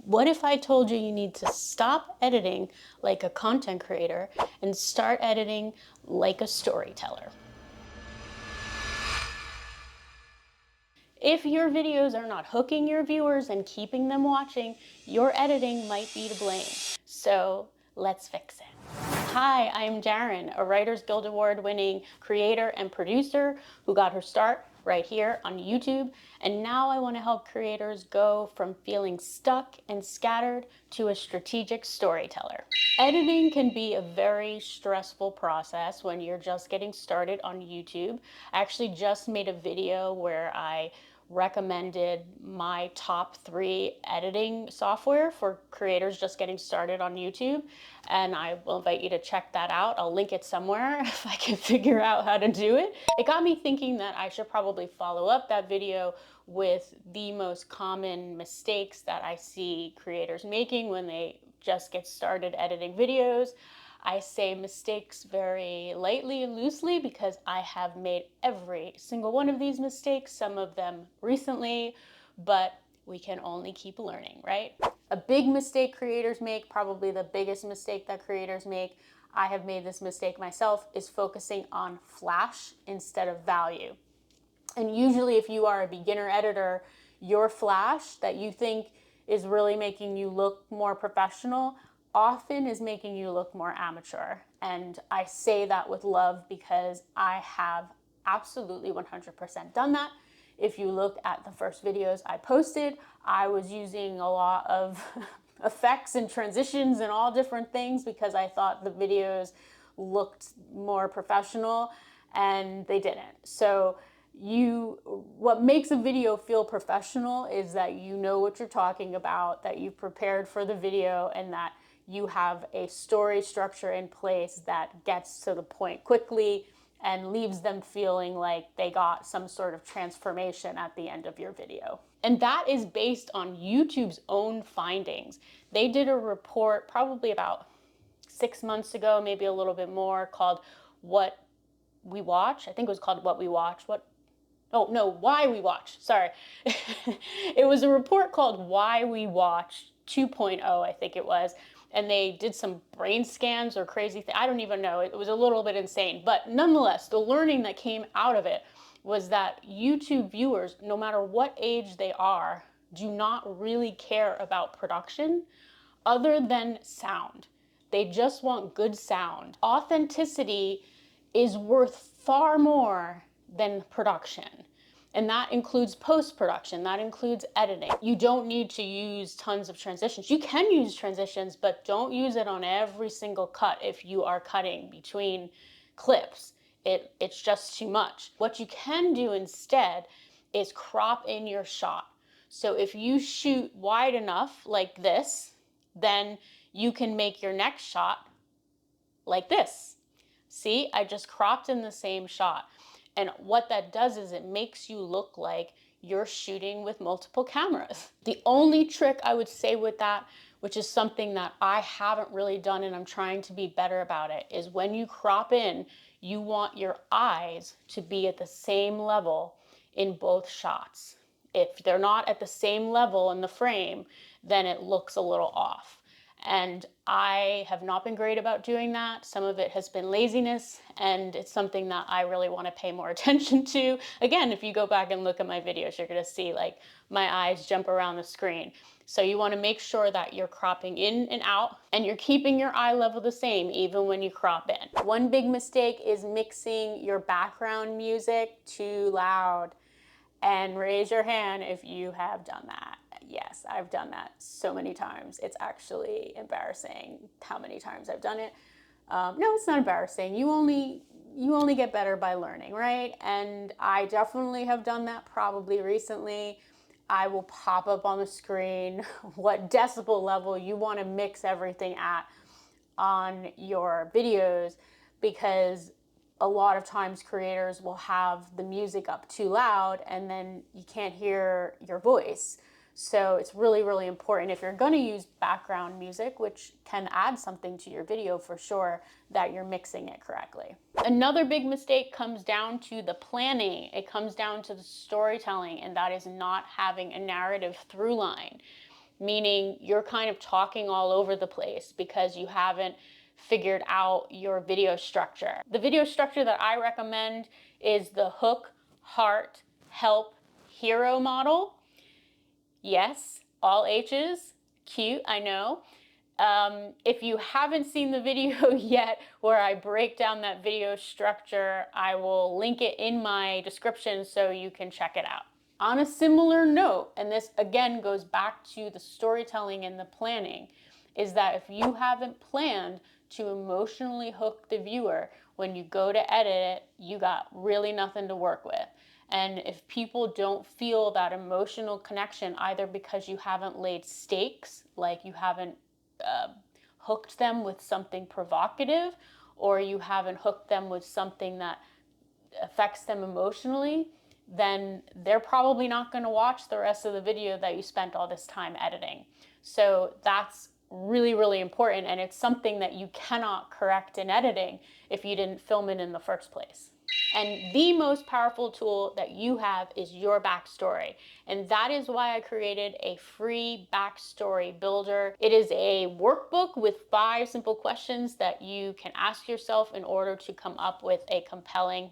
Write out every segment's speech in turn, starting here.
What if I told you you need to stop editing like a content creator and start editing like a storyteller? If your videos are not hooking your viewers and keeping them watching, your editing might be to blame. So let's fix it. Hi, I'm Daryn, a Writers Guild Award winning creator and producer who got her start right here on YouTube. And now I want to help creators go from feeling stuck and scattered to a strategic storyteller. Editing can be a very stressful process when you're just getting started on YouTube. I actually just made a video where I recommended my top 3 editing software for creators just getting started on YouTube. And I will invite you to check that out. I'll link it somewhere if I can figure out how to do it. It got me thinking that I should probably follow up that video with the most common mistakes that I see creators making when they just get started editing videos. I say mistakes very lightly and loosely because I have made every single one of these mistakes, some of them recently, but we can only keep learning, right? A big mistake creators make, probably the biggest mistake that creators make, I have made this mistake myself, is focusing on flash instead of value. And usually if you are a beginner editor, your flash that you think is really making you look more professional often is making you look more amateur. And I say that with love because I have absolutely 100% done that. If you look at the first videos I posted, I was using a lot of effects and transitions and all different things because I thought the videos looked more professional, and they didn't. So what makes a video feel professional is that you know what you're talking about, that you've prepared for the video, and that you have a story structure in place that gets to the point quickly and leaves them feeling like they got some sort of transformation at the end of your video. And that is based on YouTube's own findings. They did a report probably about 6 months ago, maybe a little bit more, called What We Watch. I think it was called What We Watch. Why We Watch. Sorry. It was a report called Why We Watch 2.0, I think it was. And they did some brain scans or crazy thing. I don't even know. It was a little bit insane. But nonetheless, the learning that came out of it was that YouTube viewers, no matter what age they are, do not really care about production other than sound. They just want good sound. Authenticity is worth far more than production. And that includes post-production, that includes editing. You don't need to use tons of transitions. You can use transitions, but don't use it on every single cut if you are cutting between clips. It's just too much. What you can do instead is crop in your shot. So if you shoot wide enough like this, then you can make your next shot like this. See, I just cropped in the same shot. And what that does is it makes you look like you're shooting with multiple cameras. The only trick I would say with that, which is something that I haven't really done and I'm trying to be better about it, is when you crop in, you want your eyes to be at the same level in both shots. If they're not at the same level in the frame, then it looks a little off. And I have not been great about doing that. Some of it has been laziness, and it's something that I really want to pay more attention to. Again, if you go back and look at my videos, you're going to see like my eyes jump around the screen. So you want to make sure that you're cropping in and out and you're keeping your eye level the same even when you crop in. One big mistake is mixing your background music too loud. And raise your hand if you have done that. Yes, I've done that so many times. It's actually embarrassing how many times I've done it. No, it's not embarrassing. You only get better by learning, right? And I definitely have done that probably recently. I will pop up on the screen what decibel level you want to mix everything at on your videos, because a lot of times creators will have the music up too loud and then you can't hear your voice. So it's really, really important if you're going to use background music, which can add something to your video for sure, that you're mixing it correctly. Another big mistake comes down to the planning. It comes down to the storytelling, and that is not having a narrative through line. meaning you're kind of talking all over the place because you haven't figured out your video structure. The video structure that I recommend is the hook, heart, help, hero model. Yes, all H's, cute, I know. If you haven't seen the video yet where I break down that video structure, I will link it in my description so you can check it out. On a similar note, and this again goes back to the storytelling and the planning, is that if you haven't planned to emotionally hook the viewer, when you go to edit it, you got really nothing to work with. And if people don't feel that emotional connection, either because you haven't laid stakes, like you haven't hooked them with something provocative, or you haven't hooked them with something that affects them emotionally, then they're probably not going to watch the rest of the video that you spent all this time editing. So that's really, really important, and it's something that you cannot correct in editing if you didn't film it in the first place. And the most powerful tool that you have is your backstory. And that is why I created a free backstory builder. It is a workbook with 5 simple questions that you can ask yourself in order to come up with a compelling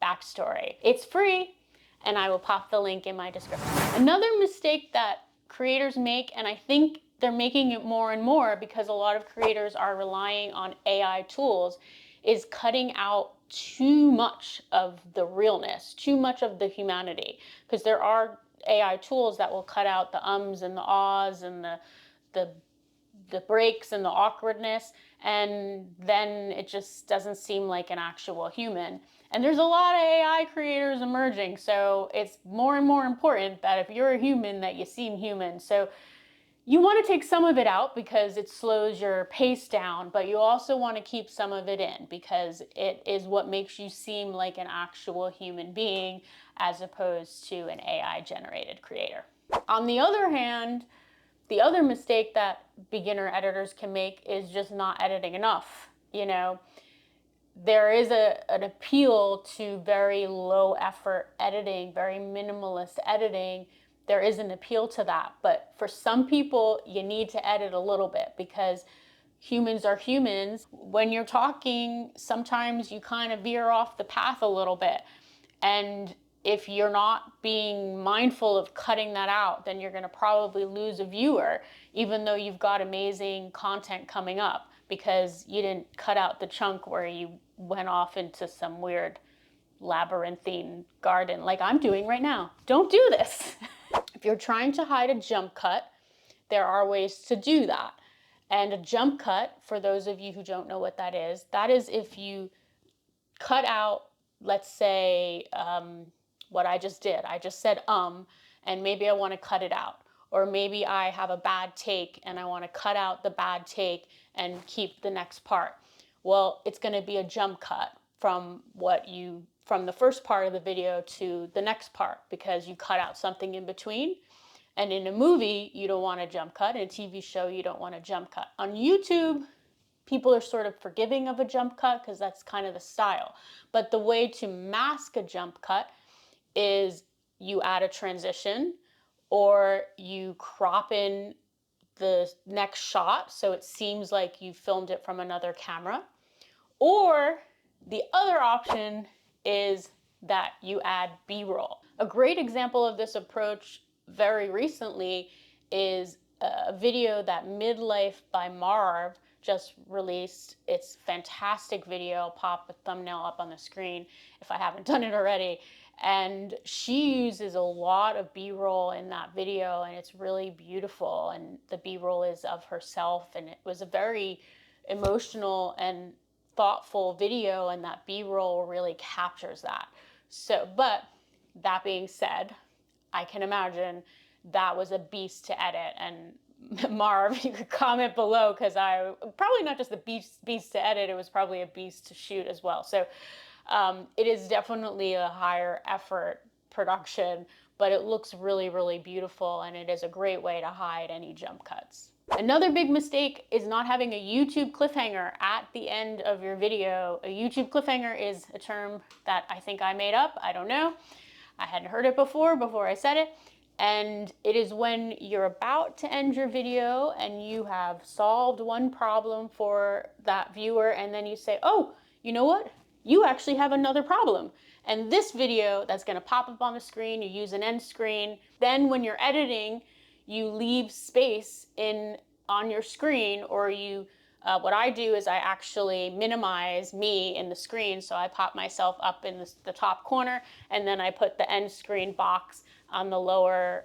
backstory. It's free, and I will pop the link in my description. Another mistake that creators make, and I think they're making it more and more because a lot of creators are relying on AI tools, is cutting out too much of the realness, too much of the humanity. Because there are AI tools that will cut out the ums and the ahs and the breaks and the awkwardness, and then it just doesn't seem like an actual human. And there's a lot of AI creators emerging, so it's more and more important that if you're a human, that you seem human. So you want to take some of it out because it slows your pace down, but you also want to keep some of it in because it is what makes you seem like an actual human being as opposed to an AI generated creator. On the other hand, the other mistake that beginner editors can make is just not editing enough. You know, there is an appeal to very low effort editing, very minimalist editing. There is an appeal to that, but for some people, you need to edit a little bit because humans are humans. When you're talking, sometimes you kind of veer off the path a little bit. And if you're not being mindful of cutting that out, then you're going to probably lose a viewer, even though you've got amazing content coming up because you didn't cut out the chunk where you went off into some weird labyrinthine garden like I'm doing right now. Don't do this. If you're trying to hide a jump cut, there are ways to do that. And a jump cut, for those of you who don't know what that is if you cut out, let's say, what I just did. I just said, and maybe I want to cut it out. Or maybe I have a bad take and I want to cut out the bad take and keep the next part. Well, it's going to be a jump cut from the first part of the video to the next part because you cut out something in between. And in a movie, you don't want a jump cut. In a TV show, you don't want a jump cut. On YouTube, people are sort of forgiving of a jump cut because that's kind of the style. But the way to mask a jump cut is you add a transition or you crop in the next shot so it seems like you filmed it from another camera. Or the other option is that you add B-roll. A great example of this approach very recently is a video that Midlife by Marv just released. It's a fantastic video. I'll pop a thumbnail up on the screen if I haven't done it already. And she uses a lot of B-roll in that video, and it's really beautiful. And the B-roll is of herself, and it was a very emotional and thoughtful video, and that B-roll really captures that. So, but that being said, I can imagine that was a beast to edit. And Marv, you could comment below because I probably not just the beast to edit, it was probably a beast to shoot as well. So it is definitely a higher effort production, but it looks really, really beautiful, and it is a great way to hide any jump cuts. Another big mistake is not having a YouTube cliffhanger at the end of your video. A YouTube cliffhanger is a term that I think I made up. I don't know. I hadn't heard it before I said it. And it is when you're about to end your video and you have solved one problem for that viewer, and then you say, oh, you know what? You actually have another problem. And this video that's gonna pop up on the screen, you use an end screen. Then when you're editing, you leave space on your screen, or what I do is I actually minimize me in the screen. So I pop myself up in the top corner, and then I put the end screen box on the lower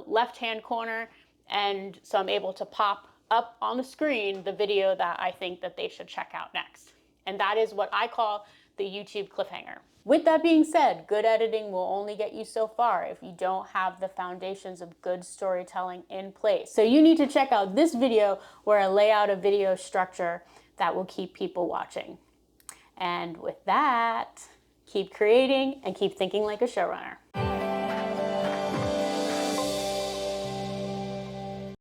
left-hand corner. And so I'm able to pop up on the screen the video that I think that they should check out next. And that is what I call the YouTube cliffhanger. With that being said, good editing will only get you so far if you don't have the foundations of good storytelling in place. So you need to check out this video where I lay out a video structure that will keep people watching. And with that, keep creating and keep thinking like a showrunner.